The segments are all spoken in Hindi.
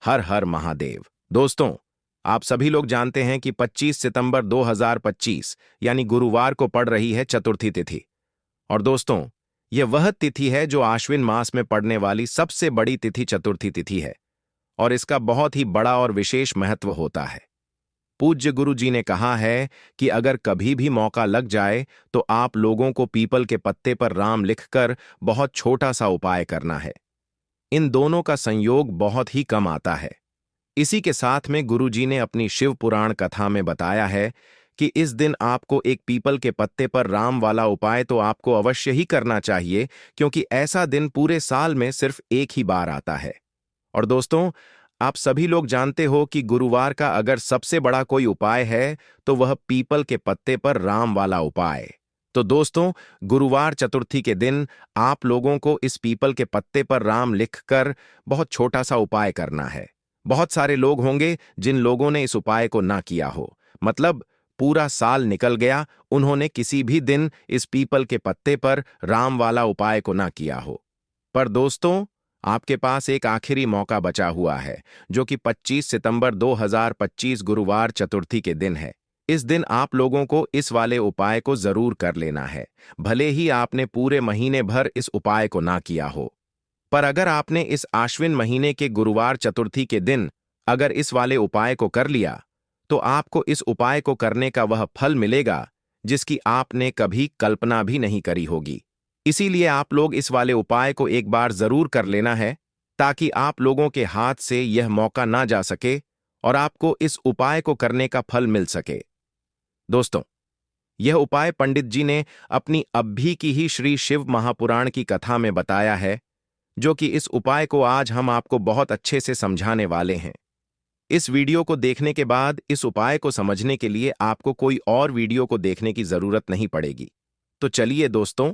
हर हर महादेव। दोस्तों, आप सभी लोग जानते हैं कि 25 सितंबर 2025 यानी गुरुवार को पड़ रही है चतुर्थी तिथि। और दोस्तों, यह वह तिथि है जो आश्विन मास में पड़ने वाली सबसे बड़ी तिथि चतुर्थी तिथि है और इसका बहुत ही बड़ा और विशेष महत्व होता है। पूज्य गुरु जी ने कहा है कि अगर कभी भी मौका लग जाए तो आप लोगों को पीपल के पत्ते पर राम लिखकर बहुत छोटा सा उपाय करना है। इन दोनों का संयोग बहुत ही कम आता है। इसी के साथ में गुरुजी ने अपनी शिव पुराण कथा में बताया है कि इस दिन आपको एक पीपल के पत्ते पर राम वाला उपाय तो आपको अवश्य ही करना चाहिए, क्योंकि ऐसा दिन पूरे साल में सिर्फ एक ही बार आता है। और दोस्तों, आप सभी लोग जानते हो कि गुरुवार का अगर सबसे बड़ा कोई उपाय है तो वह पीपल के पत्ते पर राम वाला उपाय। तो दोस्तों, गुरुवार चतुर्थी के दिन आप लोगों को इस पीपल के पत्ते पर राम लिखकर बहुत छोटा सा उपाय करना है। बहुत सारे लोग होंगे जिन लोगों ने इस उपाय को ना किया हो, मतलब पूरा साल निकल गया, उन्होंने किसी भी दिन इस पीपल के पत्ते पर राम वाला उपाय को ना किया हो। पर दोस्तों, आपके पास एक आखिरी मौका बचा हुआ है, जो कि 25 सितंबर 2025 गुरुवार चतुर्थी के दिन है। इस दिन आप लोगों को इस वाले उपाय को जरूर कर लेना है, भले ही आपने पूरे महीने भर इस उपाय को ना किया हो। पर अगर आपने इस आश्विन महीने के गुरुवार चतुर्थी के दिन अगर इस वाले उपाय को कर लिया, तो आपको इस उपाय को करने का वह फल मिलेगा जिसकी आपने कभी कल्पना भी नहीं करी होगी। इसीलिए आप लोग इस वाले उपाय को एक बार जरूर कर लेना है, ताकि आप लोगों के हाथ से यह मौका ना जा सके और आपको इस उपाय को करने का फल मिल सके। दोस्तों, यह उपाय पंडित जी ने अपनी अभी की ही श्री शिव महापुराण की कथा में बताया है, जो कि इस उपाय को आज हम आपको बहुत अच्छे से समझाने वाले हैं। इस वीडियो को देखने के बाद इस उपाय को समझने के लिए आपको कोई और वीडियो को देखने की जरूरत नहीं पड़ेगी। तो चलिए दोस्तों,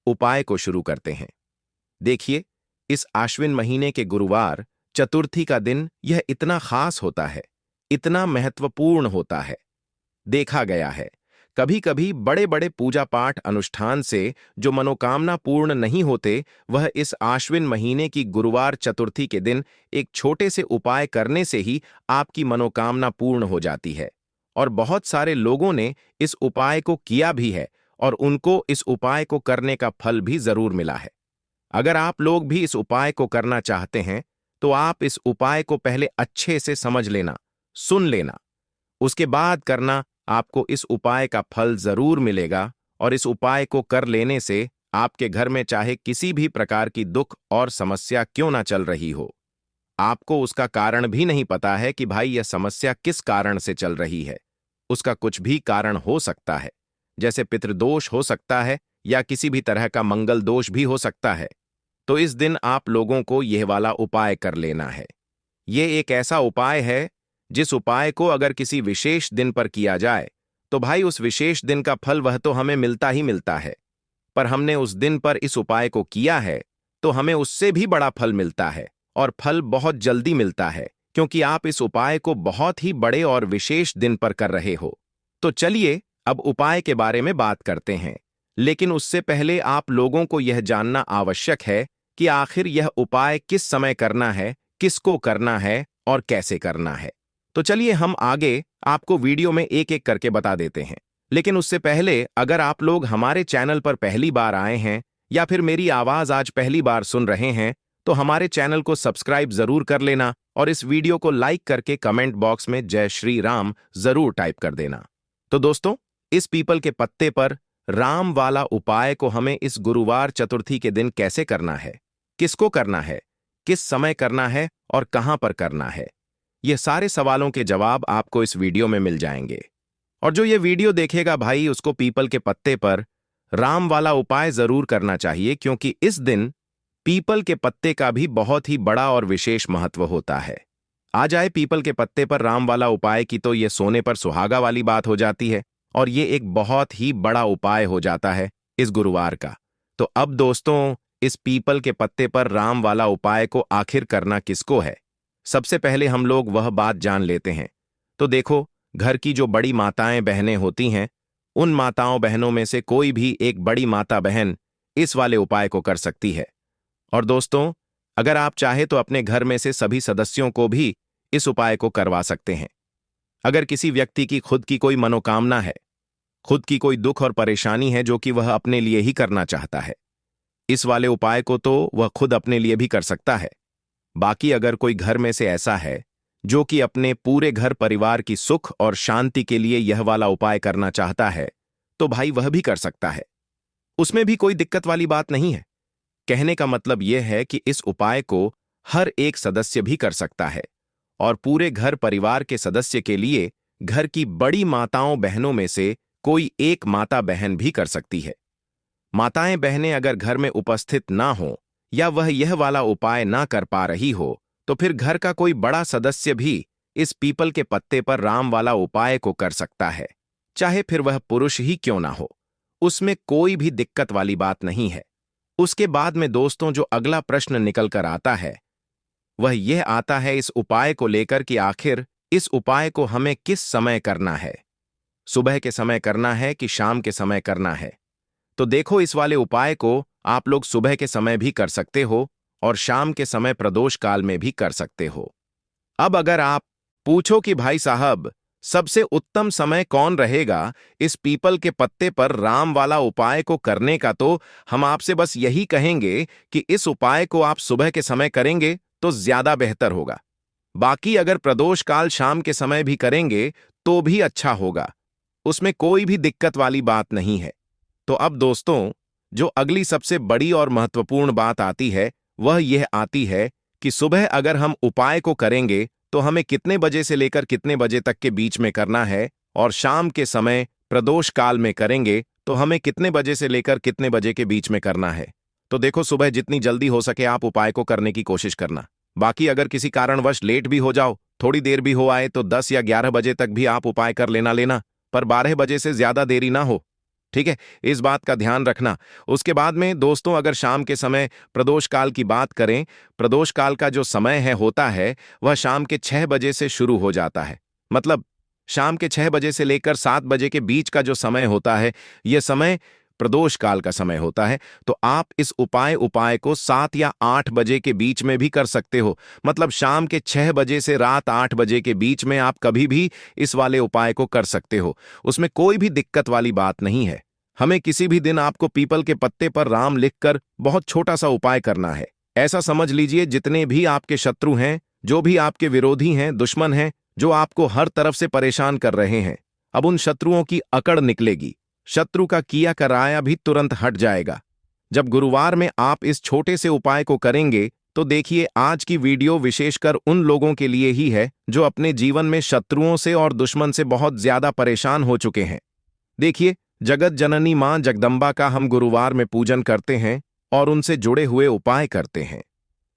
उपाय को शुरू करते हैं। देखिए, इस आश्विन महीने के गुरुवार चतुर्थी का दिन यह इतना खास होता है, इतना महत्वपूर्ण होता है। देखा गया है, कभी कभी बड़े बड़े पूजा पाठ अनुष्ठान से जो मनोकामना पूर्ण नहीं होते, वह इस आश्विन महीने की गुरुवार चतुर्थी के दिन एक छोटे से उपाय करने से ही आपकी मनोकामना पूर्ण हो जाती है। और बहुत सारे लोगों ने इस उपाय को किया भी है और उनको इस उपाय को करने का फल भी जरूर मिला है। अगर आप लोग भी इस उपाय को करना चाहते हैं, तो आप इस उपाय को पहले अच्छे से समझ लेना, सुन लेना, उसके बाद करना। आपको इस उपाय का फल जरूर मिलेगा और इस उपाय को कर लेने से आपके घर में चाहे किसी भी प्रकार की दुख और समस्या क्यों ना चल रही हो, आपको उसका कारण भी नहीं पता है कि भाई यह समस्या किस कारण से चल रही है। उसका कुछ भी कारण हो सकता है, जैसे पितृदोष हो सकता है या किसी भी तरह का मंगल दोष भी हो सकता है। तो इस दिन आप लोगों को यह वाला उपाय कर लेना है। यह एक ऐसा उपाय है जिस उपाय को अगर किसी विशेष दिन पर किया जाए तो भाई उस विशेष दिन का फल वह तो हमें मिलता ही मिलता है, पर हमने उस दिन पर इस उपाय को किया है तो हमें उससे भी बड़ा फल मिलता है और फल बहुत जल्दी मिलता है, क्योंकि आप इस उपाय को बहुत ही बड़े और विशेष दिन पर कर रहे हो। तो चलिए अब उपाय के बारे में बात करते हैं, लेकिन उससे पहले आप लोगों को यह जानना आवश्यक है कि आखिर यह उपाय किस समय करना है, किसको करना है और कैसे करना है। तो चलिए हम आगे आपको वीडियो में एक एक करके बता देते हैं। लेकिन उससे पहले अगर आप लोग हमारे चैनल पर पहली बार आए हैं या फिर मेरी आवाज आज पहली बार सुन रहे हैं, तो हमारे चैनल को सब्सक्राइब जरूर कर लेना और इस वीडियो को लाइक करके कमेंट बॉक्स में जय श्री राम जरूर टाइप कर देना। तो दोस्तों, इस पीपल के पत्ते पर राम वाला उपाय को हमें इस गुरुवार चतुर्थी के दिन कैसे करना है, किसको करना है, किस समय करना है और कहां पर करना है, यह सारे सवालों के जवाब आपको इस वीडियो में मिल जाएंगे। और जो ये वीडियो देखेगा भाई, उसको पीपल के पत्ते पर राम वाला उपाय जरूर करना चाहिए, क्योंकि इस दिन पीपल के पत्ते का भी बहुत ही बड़ा और विशेष महत्व होता है। आ जाए पीपल के पत्ते पर राम वाला उपाय की, तो यह सोने पर सुहागा वाली बात हो जाती है और ये एक बहुत ही बड़ा उपाय हो जाता है इस गुरुवार का। तो अब दोस्तों, इस पीपल के पत्ते पर राम वाला उपाय को आखिर करना किसको है, सबसे पहले हम लोग वह बात जान लेते हैं। तो देखो, घर की जो बड़ी माताएं बहनें होती हैं, उन माताओं बहनों में से कोई भी एक बड़ी माता बहन इस वाले उपाय को कर सकती है। और दोस्तों, अगर आप चाहे तो अपने घर में से सभी सदस्यों को भी इस उपाय को करवा सकते हैं। अगर किसी व्यक्ति की खुद की कोई मनोकामना है, खुद की कोई दुख और परेशानी है जो कि वह अपने लिए ही करना चाहता है, इस वाले उपाय को तो वह खुद अपने लिए भी कर सकता है। बाकी अगर कोई घर में से ऐसा है जो कि अपने पूरे घर परिवार की सुख और शांति के लिए यह वाला उपाय करना चाहता है, तो भाई वह भी कर सकता है। उसमें भी कोई दिक्कत वाली बात नहीं है। कहने का मतलब यह है कि इस उपाय को हर एक सदस्य भी कर सकता है और पूरे घर परिवार के सदस्य के लिए घर की बड़ी माताओं बहनों में से कोई एक माता बहन भी कर सकती है। माताएं बहनें अगर घर में उपस्थित ना हो या वह यह वाला उपाय ना कर पा रही हो, तो फिर घर का कोई बड़ा सदस्य भी इस पीपल के पत्ते पर राम वाला उपाय को कर सकता है, चाहे फिर वह पुरुष ही क्यों ना हो। उसमें कोई भी दिक्कत वाली बात नहीं है। उसके बाद में दोस्तों जो अगला प्रश्न निकल कर आता है वह यह आता है इस उपाय को लेकर कि आखिर इस उपाय को हमें किस समय करना है, सुबह के समय करना है कि शाम के समय करना है। तो देखो, इस वाले उपाय को आप लोग सुबह के समय भी कर सकते हो और शाम के समय प्रदोष काल में भी कर सकते हो। अब अगर आप पूछो कि भाई साहब सबसे उत्तम समय कौन रहेगा इस पीपल के पत्ते पर राम वाला उपाय को करने का, तो हम आपसे बस यही कहेंगे कि इस उपाय को आप सुबह के समय करेंगे तो ज्यादा बेहतर होगा। बाकी अगर प्रदोष काल शाम के समय भी करेंगे तो भी अच्छा होगा, उसमें कोई भी दिक्कत वाली बात नहीं है। तो अब दोस्तों जो अगली सबसे बड़ी और महत्वपूर्ण बात आती है वह यह आती है कि सुबह अगर हम उपाय को करेंगे तो हमें कितने बजे से लेकर कितने बजे तक के बीच में करना है, और शाम के समय प्रदोष काल में करेंगे तो हमें कितने बजे से लेकर कितने बजे के बीच में करना है। तो देखो, सुबह जितनी जल्दी हो सके आप उपाय को करने की कोशिश करना। बाकी अगर किसी कारणवश लेट भी हो जाओ, थोड़ी देर भी हो आए, तो 10 या 11 बजे तक भी आप उपाय कर लेना, पर 12 बजे से ज्यादा देरी ना हो। ठीक है, इस बात का ध्यान रखना। उसके बाद में दोस्तों अगर शाम के समय प्रदोष काल की बात करें, प्रदोष काल का जो समय होता है वह शाम के 6 बजे से शुरू हो जाता है। मतलब शाम के 6 बजे से लेकर 7 बजे के बीच का जो समय होता है यह समय प्रदोष काल का समय होता है। तो आप इस उपाय को 7 या 8 बजे के बीच में भी कर सकते हो। मतलब शाम के 6 बजे से रात 8 बजे के बीच में आप कभी भी इस वाले उपाय को कर सकते हो, उसमें कोई भी दिक्कत वाली बात नहीं है। हमें किसी भी दिन आपको पीपल के पत्ते पर राम लिखकर बहुत छोटा सा उपाय करना है। ऐसा समझ लीजिए जितने भी आपके शत्रु हैं, जो भी आपके विरोधी हैं, दुश्मन हैं, जो आपको हर तरफ से परेशान कर रहे हैं, अब उन शत्रुओं की अकड़ निकलेगी। शत्रु का किया कराया भी तुरंत हट जाएगा। जब गुरुवार में आप इस छोटे से उपाय को करेंगे तो देखिए, आज की वीडियो विशेषकर उन लोगों के लिए ही है जो अपने जीवन में शत्रुओं से और दुश्मन से बहुत ज्यादा परेशान हो चुके हैं। देखिए, जगत जननी मां जगदम्बा का हम गुरुवार में पूजन करते हैं और उनसे जुड़े हुए उपाय करते हैं।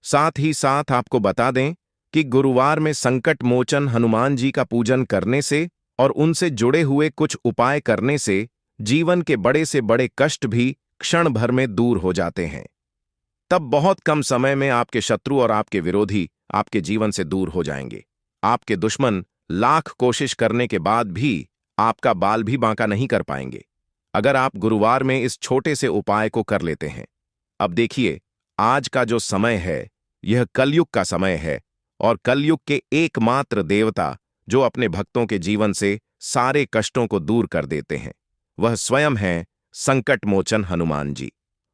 साथ ही साथ आपको बता दें कि गुरुवार में संकट मोचन हनुमान जी का पूजन करने से और उनसे जुड़े हुए कुछ उपाय करने से जीवन के बड़े से बड़े कष्ट भी क्षण भर में दूर हो जाते हैं। तब बहुत कम समय में आपके शत्रु और आपके विरोधी आपके जीवन से दूर हो जाएंगे। आपके दुश्मन लाख कोशिश करने के बाद भी आपका बाल भी बांका नहीं कर पाएंगे, अगर आप गुरुवार में इस छोटे से उपाय को कर लेते हैं। अब देखिए, आज का जो समय है यह कलयुग का समय है और कलयुग के एकमात्र देवता जो अपने भक्तों के जीवन से सारे कष्टों को दूर कर देते हैं वह स्वयं हैं संकट मोचन हनुमान जी।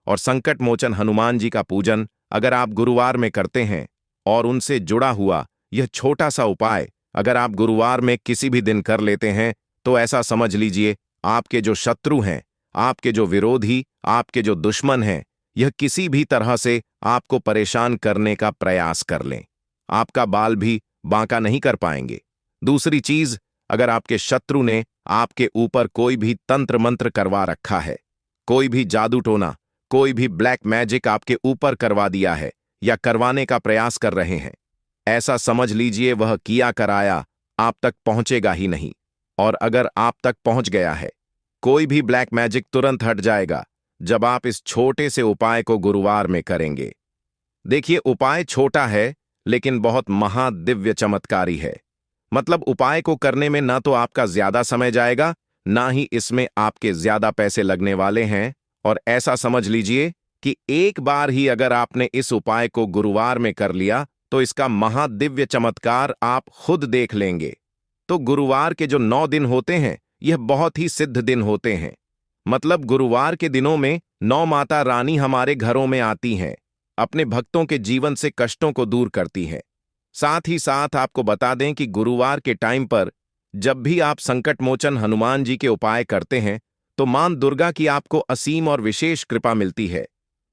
और संकट मोचन हनुमान जी का पूजन अगर आप गुरुवार में करते हैं और उनसे जुड़ा हुआ यह छोटा सा उपाय अगर आप गुरुवार में किसी भी दिन कर लेते हैं, तो ऐसा समझ लीजिए आपके जो शत्रु हैं, आपके जो विरोधी, आपके जो दुश्मन हैं, यह किसी भी तरह से आपको परेशान करने का प्रयास कर लें, आपका बाल भी बांका नहीं कर पाएंगे। दूसरी चीज, अगर आपके शत्रु ने आपके ऊपर कोई भी तंत्र मंत्र करवा रखा है, कोई भी जादू टोना, कोई भी ब्लैक मैजिक आपके ऊपर करवा दिया है या करवाने का प्रयास कर रहे हैं, ऐसा समझ लीजिए वह किया कराया आप तक पहुंचेगा ही नहीं। और अगर आप तक पहुंच गया है, कोई भी ब्लैक मैजिक तुरंत हट जाएगा जब आप इस छोटे से उपाय को गुरुवार में करेंगे। देखिए, उपाय छोटा है लेकिन बहुत महादिव्य चमत्कारी है। मतलब उपाय को करने में ना तो आपका ज्यादा समय जाएगा, ना ही इसमें आपके ज्यादा पैसे लगने वाले हैं, और ऐसा समझ लीजिए कि एक बार ही अगर आपने इस उपाय को गुरुवार में कर लिया तो इसका महादिव्य चमत्कार आप खुद देख लेंगे। तो गुरुवार के जो 9 दिन होते हैं यह बहुत ही सिद्ध दिन होते हैं। मतलब गुरुवार के दिनों में 9 माता रानी हमारे घरों में आती हैं, अपने भक्तों के जीवन से कष्टों को दूर करती हैं। साथ ही साथ आपको बता दें कि गुरुवार के टाइम पर जब भी आप संकट मोचन हनुमान जी के उपाय करते हैं तो मां दुर्गा की आपको असीम और विशेष कृपा मिलती है।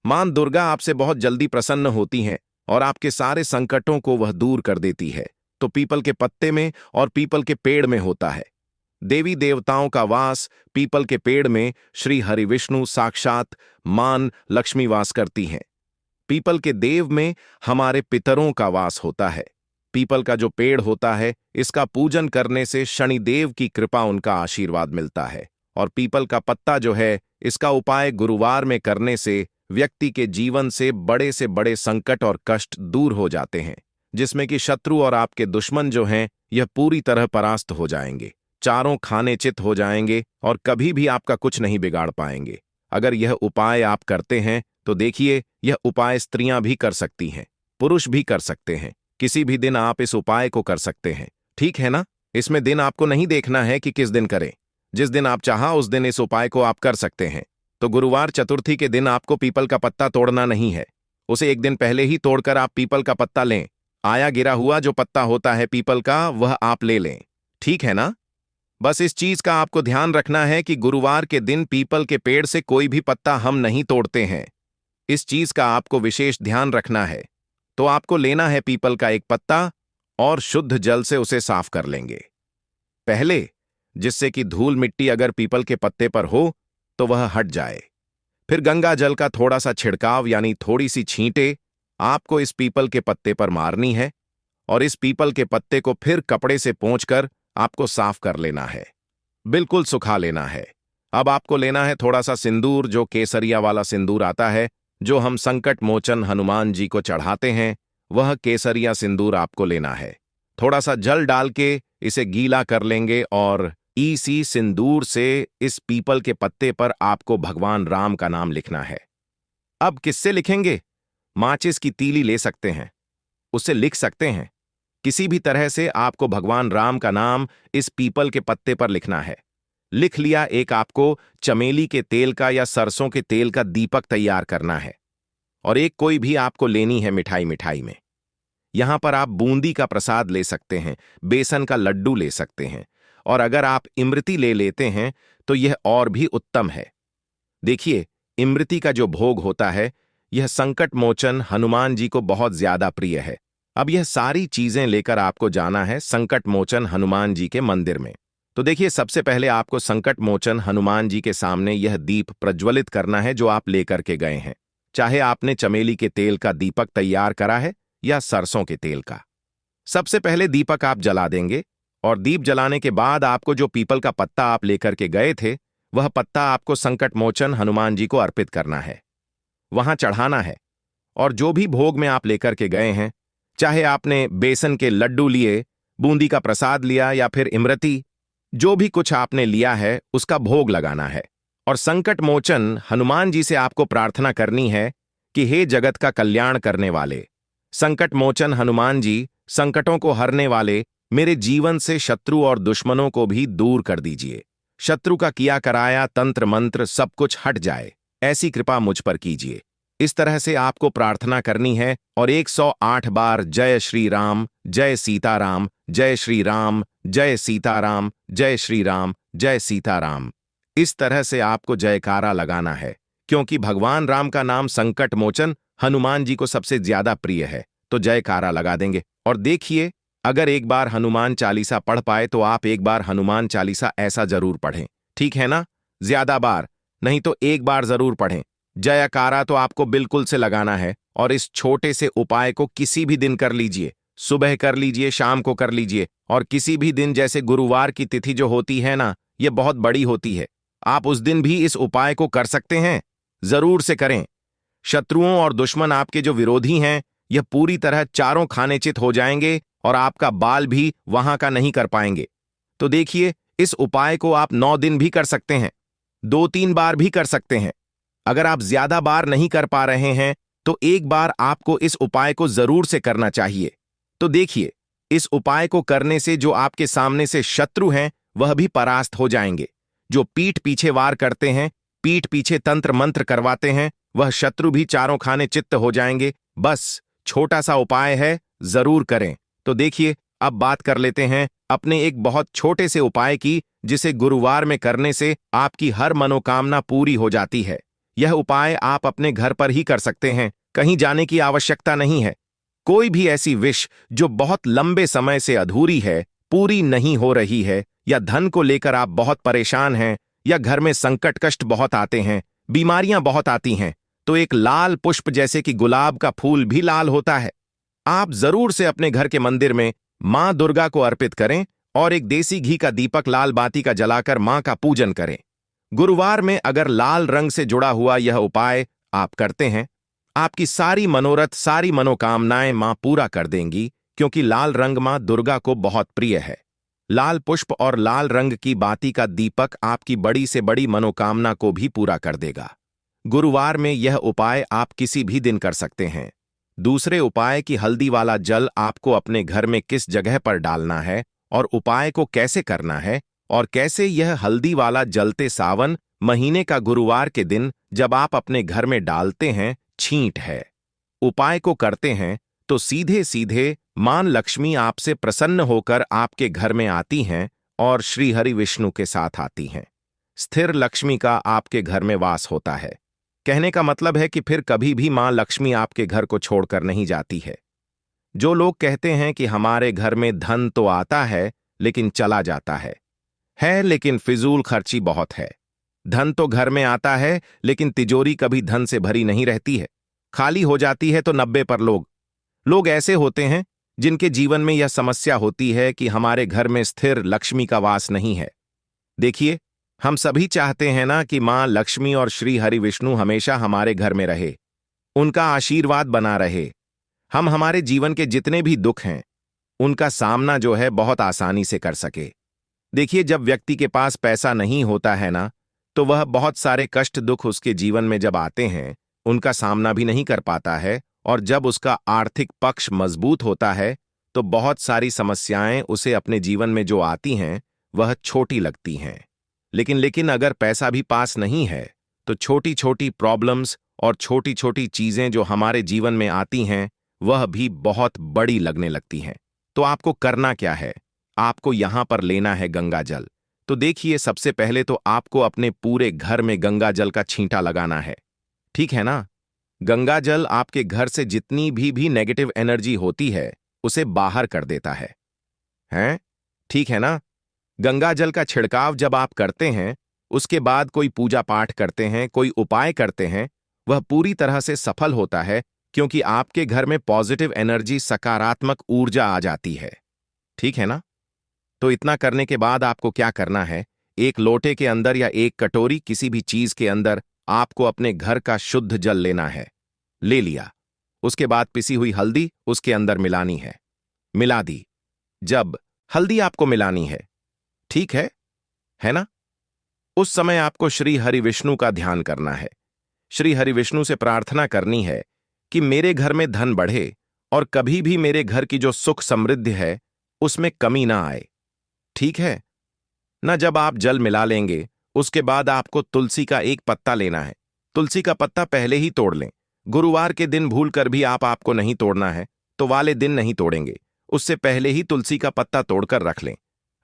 मां दुर्गा आपसे बहुत जल्दी प्रसन्न होती हैं और आपके सारे संकटों को वह दूर कर देती है। तो पीपल के पत्ते में और पीपल के पेड़ में होता है। देवी देवताओं का वास पीपल के पेड़ में श्री हरिविष्णु साक्षात मां लक्ष्मी वास करती हैं। पीपल के देव में हमारे पितरों का वास होता है। पीपल का जो पेड़ होता है इसका पूजन करने से शनिदेव की कृपा उनका आशीर्वाद मिलता है। और पीपल का पत्ता जो है इसका उपाय गुरुवार में करने से व्यक्ति के जीवन से बड़े संकट और कष्ट दूर हो जाते हैं, जिसमें कि शत्रु और आपके दुश्मन जो हैं यह पूरी तरह परास्त हो जाएंगे, चारों खाने चित हो जाएंगे और कभी भी आपका कुछ नहीं बिगाड़ पाएंगे। अगर यह उपाय आप करते हैं तो देखिए यह उपाय स्त्रियां भी कर सकती हैं, पुरुष भी कर सकते हैं। किसी भी दिन आप इस उपाय को कर सकते हैं, ठीक है ना। इसमें दिन आपको नहीं देखना है कि किस दिन करें, जिस दिन आप चाहा उस दिन इस उपाय को आप कर सकते हैं। तो गुरुवार चतुर्थी के दिन आपको पीपल का पत्ता तोड़ना नहीं है, उसे एक दिन पहले ही तोड़कर आप पीपल का पत्ता लें। आया गिरा हुआ जो पत्ता होता है पीपल का वह आप ले लें, ठीक है ना। बस इस चीज का आपको ध्यान रखना है कि गुरुवार के दिन पीपल के पेड़ से कोई भी पत्ता हम नहीं तोड़ते हैं। इस चीज का आपको विशेष ध्यान रखना है। तो आपको लेना है पीपल का एक पत्ता और शुद्ध जल से उसे साफ कर लेंगे पहले, जिससे कि धूल मिट्टी अगर पीपल के पत्ते पर हो तो वह हट जाए। फिर गंगा जल का थोड़ा सा छिड़काव यानी थोड़ी सी छींटे आपको इस पीपल के पत्ते पर मारनी है और इस पीपल के पत्ते को फिर कपड़े से पोंछकर आपको साफ कर लेना है, बिल्कुल सुखा लेना है। अब आपको लेना है थोड़ा सा सिंदूर, जो केसरिया वाला सिंदूर आता है जो हम संकट मोचन हनुमान जी को चढ़ाते हैं, वह केसरिया सिंदूर आपको लेना है। थोड़ा सा जल डाल के इसे गीला कर लेंगे और इसी सिंदूर से इस पीपल के पत्ते पर आपको भगवान राम का नाम लिखना है। अब किससे लिखेंगे? माचिस की तीली ले सकते हैं, उससे लिख सकते हैं। किसी भी तरह से आपको भगवान राम का नाम इस पीपल के पत्ते पर लिखना है। लिख लिया, एक आपको चमेली के तेल का या सरसों के तेल का दीपक तैयार करना है और एक कोई भी आपको लेनी है मिठाई में। यहां पर आप बूंदी का प्रसाद ले सकते हैं, बेसन का लड्डू ले सकते हैं और अगर आप इमरती ले लेते हैं तो यह और भी उत्तम है। देखिए, इमरती का जो भोग होता है यह संकट मोचन हनुमान जी को बहुत ज्यादा प्रिय है। अब यह सारी चीजें लेकर आपको जाना है संकट मोचन हनुमान जी के मंदिर में। तो देखिए, सबसे पहले आपको संकट मोचन हनुमान जी के सामने यह दीप प्रज्वलित करना है जो आप लेकर के गए हैं, चाहे आपने चमेली के तेल का दीपक तैयार करा है या सरसों के तेल का। सबसे पहले दीपक आप जला देंगे और दीप जलाने के बाद आपको जो पीपल का पत्ता आप लेकर के गए थे वह पत्ता आपको संकट मोचन हनुमान जी को अर्पित करना है, वहां चढ़ाना है। और जो भी भोग में आप लेकर के गए हैं, चाहे आपने बेसन के लड्डू लिए, बूंदी का प्रसाद लिया या फिर इमरती, जो भी कुछ आपने लिया है उसका भोग लगाना है। और संकट मोचन हनुमान जी से आपको प्रार्थना करनी है कि हे जगत का कल्याण करने वाले संकट मोचन हनुमान जी, संकटों को हरने वाले, मेरे जीवन से शत्रु और दुश्मनों को भी दूर कर दीजिए। शत्रु का किया कराया तंत्र मंत्र सब कुछ हट जाए, ऐसी कृपा मुझ पर कीजिए। इस तरह से आपको प्रार्थना करनी है और 108 बार जय श्री राम, जय सीताराम, जय श्री राम, जय सीताराम, जय श्री राम, जय सीताराम, इस तरह से आपको जयकारा लगाना है, क्योंकि भगवान राम का नाम संकट मोचन हनुमान जी को सबसे ज्यादा प्रिय है। तो जयकारा लगा देंगे। और देखिए, अगर एक बार हनुमान चालीसा पढ़ पाए तो आप एक बार हनुमान चालीसा ऐसा जरूर पढ़ें, ठीक है ना। ज्यादा बार नहीं तो एक बार जरूर पढ़ें। जयकारा तो आपको बिल्कुल से लगाना है और इस छोटे से उपाय को किसी भी दिन कर लीजिए, सुबह कर लीजिए, शाम को कर लीजिए और किसी भी दिन, जैसे गुरुवार की तिथि जो होती है ना, यह बहुत बड़ी होती है, आप उस दिन भी इस उपाय को कर सकते हैं। जरूर से करें। शत्रुओं और दुश्मन आपके जो विरोधी हैं यह पूरी तरह चारों खाने चित हो जाएंगे और आपका बाल भी वहां का नहीं कर पाएंगे। तो देखिए, इस उपाय को आप 9 दिन भी कर सकते हैं, 2-3 बार भी कर सकते हैं। अगर आप ज्यादा बार नहीं कर पा रहे हैं तो एक बार आपको इस उपाय को जरूर से करना चाहिए। तो देखिए, इस उपाय को करने से जो आपके सामने से शत्रु हैं वह भी परास्त हो जाएंगे। जो पीठ पीछे वार करते हैं, पीठ पीछे तंत्र मंत्र करवाते हैं, वह शत्रु भी चारों खाने चित्त हो जाएंगे। बस छोटा सा उपाय है, जरूर करें। तो देखिए, अब बात कर लेते हैं अपने एक बहुत छोटे से उपाय की, जिसे गुरुवार में करने से आपकी हर मनोकामना पूरी हो जाती है। यह उपाय आप अपने घर पर ही कर सकते हैं, कहीं जाने की आवश्यकता नहीं है। कोई भी ऐसी विश जो बहुत लंबे समय से अधूरी है, पूरी नहीं हो रही है, या धन को लेकर आप बहुत परेशान हैं, या घर में संकट कष्ट बहुत आते हैं, बीमारियां बहुत आती हैं, तो एक लाल पुष्प जैसे कि गुलाब का फूल भी लाल होता है, आप जरूर से अपने घर के मंदिर में मां दुर्गा को अर्पित करें और एक देसी घी का दीपक लाल बाती का जलाकर मां का पूजन करें। गुरुवार में अगर लाल रंग से जुड़ा हुआ यह उपाय आप करते हैं, आपकी सारी मनोरथ, सारी मनोकामनाएं मां पूरा कर देंगी, क्योंकि लाल रंग मां दुर्गा को बहुत प्रिय है। लाल पुष्प और लाल रंग की बाती का दीपक आपकी बड़ी से बड़ी मनोकामना को भी पूरा कर देगा। गुरुवार में यह उपाय आप किसी भी दिन कर सकते हैं। दूसरे उपाय की हल्दी वाला जल आपको अपने घर में किस जगह पर डालना है और उपाय को कैसे करना है, और कैसे यह हल्दी वाला जलते सावन महीने का गुरुवार के दिन जब आप अपने घर में डालते हैं, छींट है। उपाय को करते हैं तो सीधे सीधे मां लक्ष्मी आपसे प्रसन्न होकर आपके घर में आती हैं और श्री हरि विष्णु के साथ आती हैं। स्थिर लक्ष्मी का आपके घर में वास होता है। कहने का मतलब है कि फिर कभी भी मां लक्ष्मी आपके घर को छोड़कर नहीं जाती है। जो लोग कहते हैं कि हमारे घर में धन तो आता है लेकिन चला जाता है लेकिन फिजूल खर्ची बहुत है। धन तो घर में आता है लेकिन तिजोरी कभी धन से भरी नहीं रहती है, खाली हो जाती है। तो 90 पर लोग ऐसे होते हैं जिनके जीवन में यह समस्या होती है कि हमारे घर में स्थिर लक्ष्मी का वास नहीं है। देखिए, हम सभी चाहते हैं ना कि मां लक्ष्मी और श्री हरि विष्णु हमेशा हमारे घर में रहे, उनका आशीर्वाद बना रहे। हम हमारे जीवन के जितने भी दुख हैं उनका सामना जो है बहुत आसानी से कर सके। देखिए, जब व्यक्ति के पास पैसा नहीं होता है ना, तो वह बहुत सारे कष्ट दुख उसके जीवन में जब आते हैं उनका सामना भी नहीं कर पाता है, और जब उसका आर्थिक पक्ष मजबूत होता है तो बहुत सारी समस्याएं उसे अपने जीवन में जो आती हैं वह छोटी लगती हैं। लेकिन अगर पैसा भी पास नहीं है तो छोटी छोटी प्रॉब्लम्स और छोटी छोटी चीजें जो हमारे जीवन में आती हैं वह भी बहुत बड़ी लगने लगती हैं। तो आपको करना क्या है? आपको यहां पर लेना है गंगा जल। तो देखिए, सबसे पहले तो आपको अपने पूरे घर में गंगा जल का छींटा लगाना है, ठीक है ना? गंगा जल आपके घर से जितनी भी नेगेटिव एनर्जी होती है उसे बाहर कर देता है, हैं? ठीक है ना? गंगा जल का छिड़काव जब आप करते हैं, उसके बाद कोई पूजा पाठ करते हैं, कोई उपाय करते हैं, वह पूरी तरह से सफल होता है, क्योंकि आपके घर में पॉजिटिव एनर्जी, सकारात्मक ऊर्जा आ जाती है। ठीक है ना? तो इतना करने के बाद आपको क्या करना है? एक लोटे के अंदर या एक कटोरी, किसी भी चीज के अंदर आपको अपने घर का शुद्ध जल लेना है। ले लिया। उसके बाद पिसी हुई हल्दी उसके अंदर मिलानी है। मिला दी। जब हल्दी आपको मिलानी है, ठीक है ना? उस समय आपको श्री हरि विष्णु का ध्यान करना है। श्री हरि विष्णु से प्रार्थना करनी है कि मेरे घर में धन बढ़े और कभी भी मेरे घर की जो सुख समृद्धि है उसमें कमी ना आए। ठीक है ना? जब आप जल मिला लेंगे उसके बाद आपको तुलसी का एक पत्ता लेना है। तुलसी का पत्ता पहले ही तोड़ लें। गुरुवार के दिन भूल कर भी आपको नहीं तोड़ना है तो वाले दिन नहीं तोड़ेंगे, उससे पहले ही तुलसी का पत्ता तोड़कर रख लें।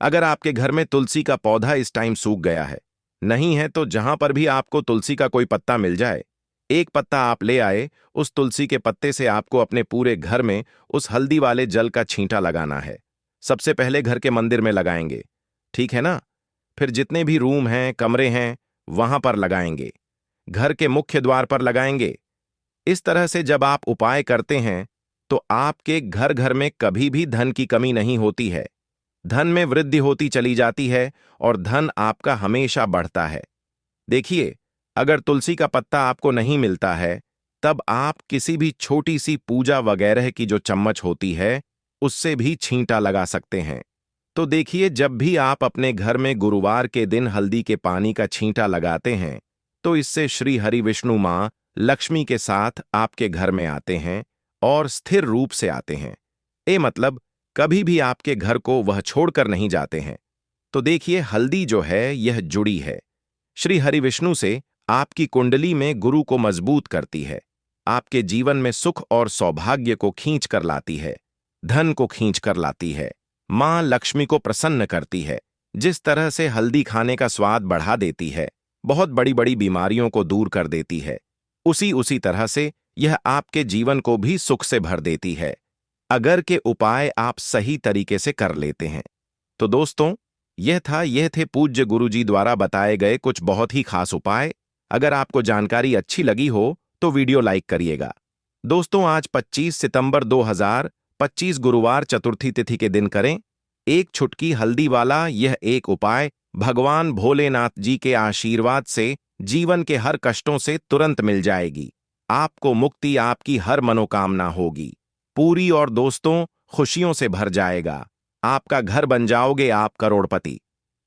अगर आपके घर में तुलसी का पौधा इस टाइम सूख गया है, नहीं है, तो जहां पर भी आपको तुलसी का कोई पत्ता मिल जाए, एक पत्ता आप ले आए। उस तुलसी के पत्ते से आपको अपने पूरे घर में उस हल्दी वाले जल का छींटा लगाना है। सबसे पहले घर के मंदिर में लगाएंगे, ठीक है ना? फिर जितने भी रूम हैं, कमरे हैं, वहां पर लगाएंगे। घर के मुख्य द्वार पर लगाएंगे। इस तरह से जब आप उपाय करते हैं तो आपके घर घर में कभी भी धन की कमी नहीं होती है। धन में वृद्धि होती चली जाती है और धन आपका हमेशा बढ़ता है। देखिए, अगर तुलसी का पत्ता आपको नहीं मिलता है, तब आप किसी भी छोटी सी पूजा वगैरह की जो चम्मच होती है उससे भी छींटा लगा सकते हैं। तो देखिए, जब भी आप अपने घर में गुरुवार के दिन हल्दी के पानी का छींटा लगाते हैं तो इससे श्री हरि विष्णु माँ लक्ष्मी के साथ आपके घर में आते हैं और स्थिर रूप से आते हैं। मतलब कभी भी आपके घर को वह छोड़कर नहीं जाते हैं। तो देखिए, हल्दी जो है यह जुड़ी है श्री हरि विष्णु से, आपकी कुंडली में गुरु को मजबूत करती है, आपके जीवन में सुख और सौभाग्य को खींच कर लाती है, धन को खींच कर लाती है, मां लक्ष्मी को प्रसन्न करती है। जिस तरह से हल्दी खाने का स्वाद बढ़ा देती है, बहुत बड़ी बड़ी बीमारियों को दूर कर देती है, उसी तरह से यह आपके जीवन को भी सुख से भर देती है, अगर के उपाय आप सही तरीके से कर लेते हैं। तो दोस्तों, यह थे पूज्य गुरुजी द्वारा बताए गए कुछ बहुत ही खास उपाय। अगर आपको जानकारी अच्छी लगी हो तो वीडियो लाइक करिएगा। दोस्तों, आज 25 सितंबर 2025 गुरुवार चतुर्थी तिथि के दिन करें एक छुटकी हल्दी वाला यह एक उपाय। भगवान भोलेनाथ जी के आशीर्वाद से जीवन के हर कष्टों से तुरंत मिल जाएगी, आपको मुक्ति, आपकी हर मनोकामना होगी पूरी, और दोस्तों खुशियों से भर जाएगा, आपका घर बन जाओगे आप करोड़पति।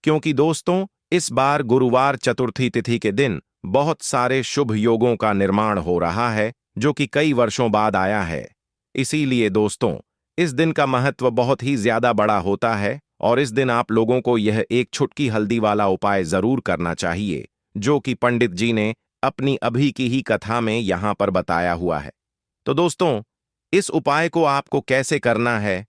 क्योंकि दोस्तों, इस बार गुरुवार चतुर्थी तिथि के दिन बहुत सारे शुभ योगों का निर्माण हो रहा है, जो कि कई वर्षों बाद आया है। इसीलिए दोस्तों, इस दिन का महत्व बहुत ही ज्यादा बड़ा होता है, और इस दिन आप लोगों को यह एक छुटकी हल्दी वाला उपाय जरूर करना चाहिए, जो कि पंडित जी ने अपनी अभी की ही कथा में यहां पर बताया हुआ है। तो दोस्तों, इस उपाय को आपको कैसे करना है,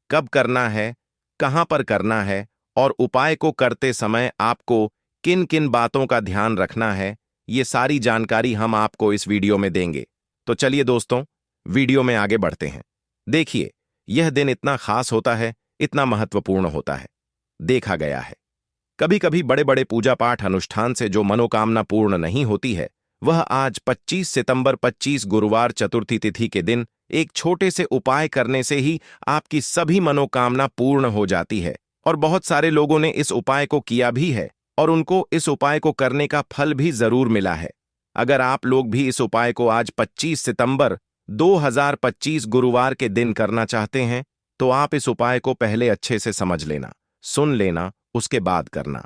कब करना है, कहां पर करना है, और उपाय को करते समय आपको किन किन बातों का ध्यान रखना है, ये सारी जानकारी हम आपको इस वीडियो में देंगे। तो चलिए दोस्तों, वीडियो में आगे बढ़ते हैं। देखिए, यह दिन इतना खास होता है, इतना महत्वपूर्ण होता है। देखा गया है, कभी कभी बड़े बड़े पूजा पाठ अनुष्ठान से जो मनोकामना पूर्ण नहीं होती है, वह आज 25 सितंबर 25 गुरुवार चतुर्थी तिथि के दिन एक छोटे से उपाय करने से ही आपकी सभी मनोकामना पूर्ण हो जाती है। और बहुत सारे लोगों ने इस उपाय को किया भी है, और उनको इस उपाय को करने का फल भी जरूर मिला है। अगर आप लोग भी इस उपाय को आज 25 सितंबर 2025 गुरुवार के दिन करना चाहते हैं, तो आप इस उपाय को पहले अच्छे से समझ लेना, सुन लेना, उसके बाद करना।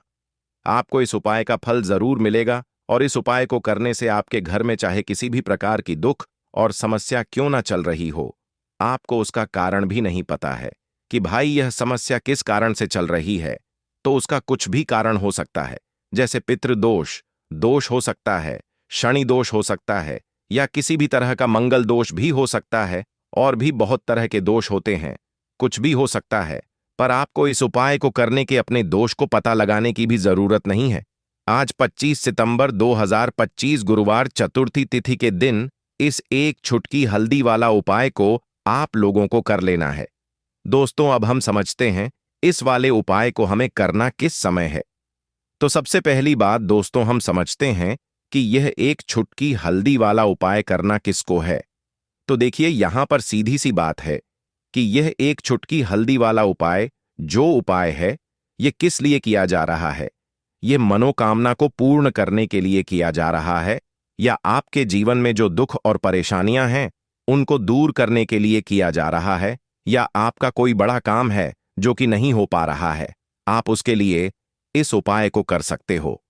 आपको इस उपाय का फल जरूर मिलेगा, और इस उपाय को करने से आपके घर में चाहे किसी भी प्रकार की दुख और समस्या क्यों ना चल रही हो, आपको उसका कारण भी नहीं पता है कि भाई यह समस्या किस कारण से चल रही है, तो उसका कुछ भी कारण हो सकता है, जैसे पितृदोष दोष हो सकता है, शनि दोष हो सकता है, या किसी भी तरह का मंगल दोष भी हो सकता है, और भी बहुत तरह के दोष होते हैं, कुछ भी हो सकता है। पर आपको इस उपाय को करने के अपने दोष को पता लगाने की भी जरूरत नहीं है। आज 25 सितंबर 2025 गुरुवार चतुर्थी तिथि के दिन इस एक छुटकी हल्दी वाला उपाय को आप लोगों को कर लेना है। दोस्तों, अब हम समझते हैं इस वाले उपाय को हमें करना किस समय है। तो सबसे पहली बात दोस्तों, हम समझते हैं कि यह एक छुटकी हल्दी वाला उपाय करना किसको है। तो देखिए, यहां पर सीधी सी बात है कि यह एक छुटकी हल्दी वाला उपाय जो उपाय है, यह किस लिए किया जा रहा है। यह मनोकामना को पूर्ण करने के लिए किया जा रहा है, या आपके जीवन में जो दुख और परेशानियां हैं उनको दूर करने के लिए किया जा रहा है, या आपका कोई बड़ा काम है जो कि नहीं हो पा रहा है, आप उसके लिए इस उपाय को कर सकते हो।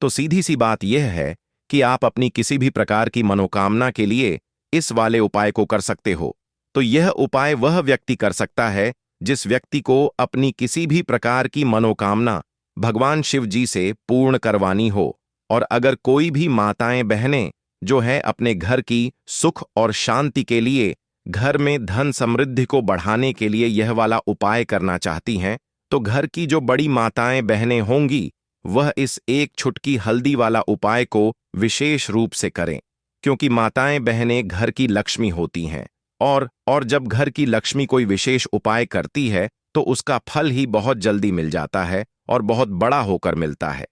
तो सीधी सी बात यह है कि आप अपनी किसी भी प्रकार की मनोकामना के लिए इस वाले उपाय को कर सकते हो। तो यह उपाय वह व्यक्ति कर सकता है जिस व्यक्ति को अपनी किसी भी प्रकार की मनोकामना भगवान शिव जी से पूर्ण करवानी हो। और अगर कोई भी माताएं बहनें जो है अपने घर की सुख और शांति के लिए, घर में धन समृद्धि को बढ़ाने के लिए यह वाला उपाय करना चाहती हैं, तो घर की जो बड़ी माताएं बहनें होंगी वह इस एक छुटकी हल्दी वाला उपाय को विशेष रूप से करें, क्योंकि माताएं बहनें घर की लक्ष्मी होती हैं, और जब घर की लक्ष्मी कोई विशेष उपाय करती है तो उसका फल ही बहुत जल्दी मिल जाता है और बहुत बड़ा होकर मिलता है।